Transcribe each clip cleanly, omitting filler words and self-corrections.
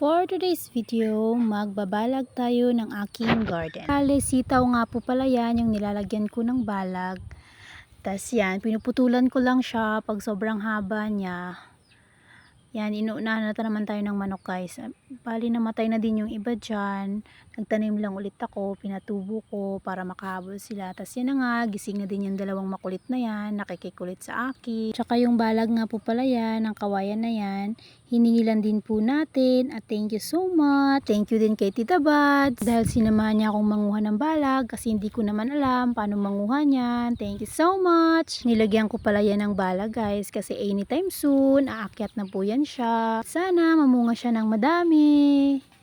For today's video, magbabalag tayo ng aking garden. Bale, sitaw nga po pala yan, yung nilalagyan ko ng balag. Tas yan, pinuputulan ko lang siya pag sobrang haba niya. Yan, inuunahan na naman tayo ng manok guys. Bali, namatay na din yung iba dyan. Nagtanim lang ulit ako, pinatubo ko para makahabol sila. Tas yan na nga, gising na din yung dalawang makulit na yan, nakikikulit sa akin. Tsaka yung balag nga po pala yan, ang kawayan na yan, hiningilan din po natin. At thank you so much. Thank you din kay Tita Bads. Dahil sinamahan niya akong manguha ng balag kasi hindi ko naman alam paano manguha niyan. Thank you so much. Nilagyan ko pala yan ng balag guys kasi anytime soon, aakyat na po yan siya. Sana mamunga siya ng madami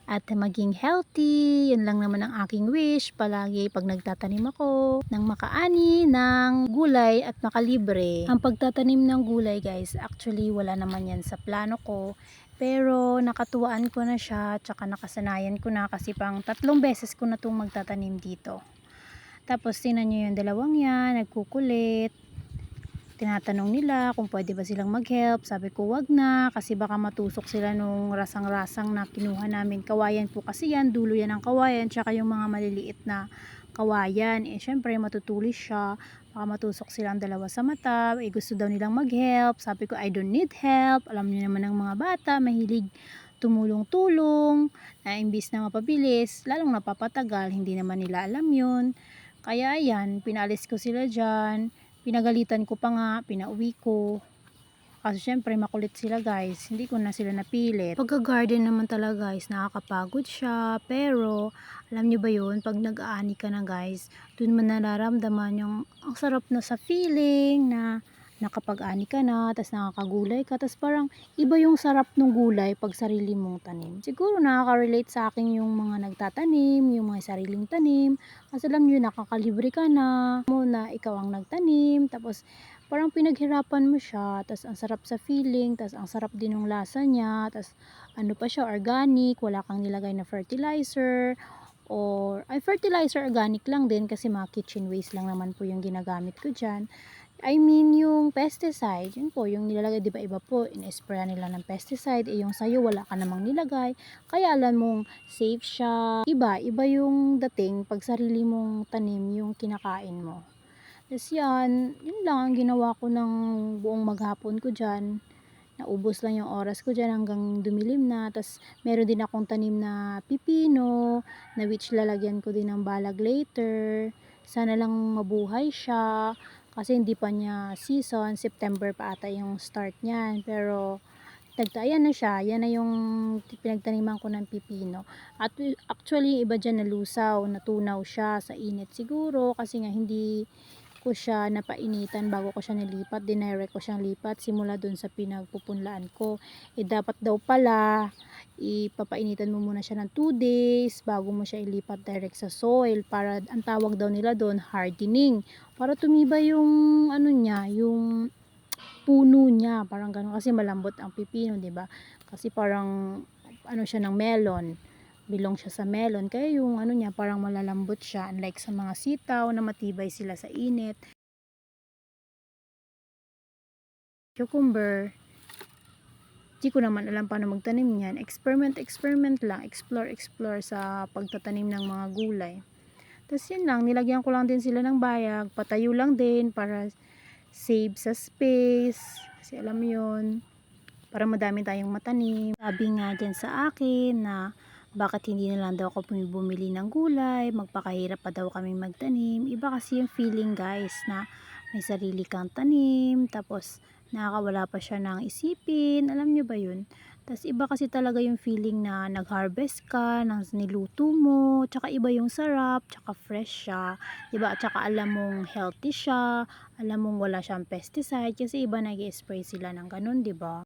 at maging healthy. Yun lang naman ang aking wish palagi pag nagtatanim ako ng makaani ng gulay at makalibre. Ang pagtatanim ng gulay guys, actually wala naman yan sa plano ko. Pero nakatuwaan ko na siya, tsaka nakasanayan ko na kasi pang 3 beses ko na itong magtatanim dito. Tapos tinan nyo yung dalawang yan, nagkukulit. Tinatanong nila kung pwede ba silang mag-help. Sabi ko wag na kasi baka matusok sila nung rasang-rasang na kinuha namin. Kawayan po kasi yan, dulo yan ng kawayan, tsaka yung mga maliliit na kawayan. Syempre matutulis siya, baka matusok silang dalawa sa mata. Gusto daw nilang mag-help. Sabi ko I don't need help. Alam niyo naman ng mga bata, mahilig tumulong-tulong na imbis na mapabilis, lalong napapatagal. Hindi naman nila alam yun. Kaya ayan, pinalis ko sila dyan. Pinagalitan ko pa nga, pinauwi ko. Kasi syempre makulit sila guys, hindi ko na sila napilit. Pagka-garden naman talaga guys, nakakapagod siya. Pero, alam nyo ba yun, pag nag-aani ka na guys, dun mo nararamdaman yung ang sarap na sa feeling na nakapag-ani ka na, tas nakakagulay ka, tas parang iba yung sarap ng gulay pag sarili mong tanim. Siguro nakaka-relate sa akin yung mga nagtatanim, yung mga sariling tanim, kasi alam nyo, nakakalibre ka na, na ikaw ang nagtanim, tapos parang pinaghirapan mo siya, tas ang sarap sa feeling, tas ang sarap din ng lasa niya, tas ano pa siya, organic, wala kang nilagay na fertilizer, or ay fertilizer organic lang din kasi mga kitchen waste lang naman po yung ginagamit ko dyan. I mean yung pesticide, yun po yung nilalagay, di ba iba po in-spray nila ng pesticide, yung sayo wala ka namang nilagay, kaya alam mong safe siya. Iba yung dating pag sarili mong tanim yung kinakain mo. Tapos yan, yun lang ang ginawa ko ng buong maghapon ko dyan. Naubos lang yung oras ko dyan hanggang dumilim na. Tapos meron din akong tanim na pipino, na which lalagyan ko din ng balag later. Sana lang mabuhay siya. Kasi hindi pa niya season, September pa ata yung start niyan. Pero nagtayan na siya, yan na yung pinagtaniman ko ng pipino. At actually iba dyan nalusaw, natunaw siya sa init siguro kasi nga hindi ko siya napainitan bago ko siya nilipat, dinirect ko siyang lipat simula dun sa pinagpupunlaan ko. Dapat daw pala ipapainitan mo muna siya ng 2 days bago mo siya ilipat direct sa soil para ang tawag daw nila doon hardening, para tumibay yung ano niya, yung puno niya, parang gano'n kasi malambot ang pipino, 'di ba? Kasi parang ano siya ng melon, bilong siya sa melon, kaya yung ano niya parang malalambot siya, unlike sa mga sitaw na matibay sila sa init. Cucumber, di ko naman alam paano magtanim niyan. Experiment lang, explore sa pagtatanim ng mga gulay. Tapos yun lang, nilagyan ko lang din sila ng bayag, patayo lang din para save sa space. Kasi alam mo yun, para madami tayong matanim. Sabi nga dyan sa akin na bakit hindi na lang daw ako bumili ng gulay, magpakahirap pa daw kami magtanim. Iba kasi yung feeling guys na may sarili kang tanim, tapos nakakawala pa siya ng isipin, alam nyo ba yun? Tapos iba kasi talaga yung feeling na nag-harvest ka, ng niluto mo, tsaka iba yung sarap, tsaka fresh siya, diba? Tsaka alam mong healthy siya, alam mong wala siyang pesticide, kasi iba nag-spray sila ng ganun, diba?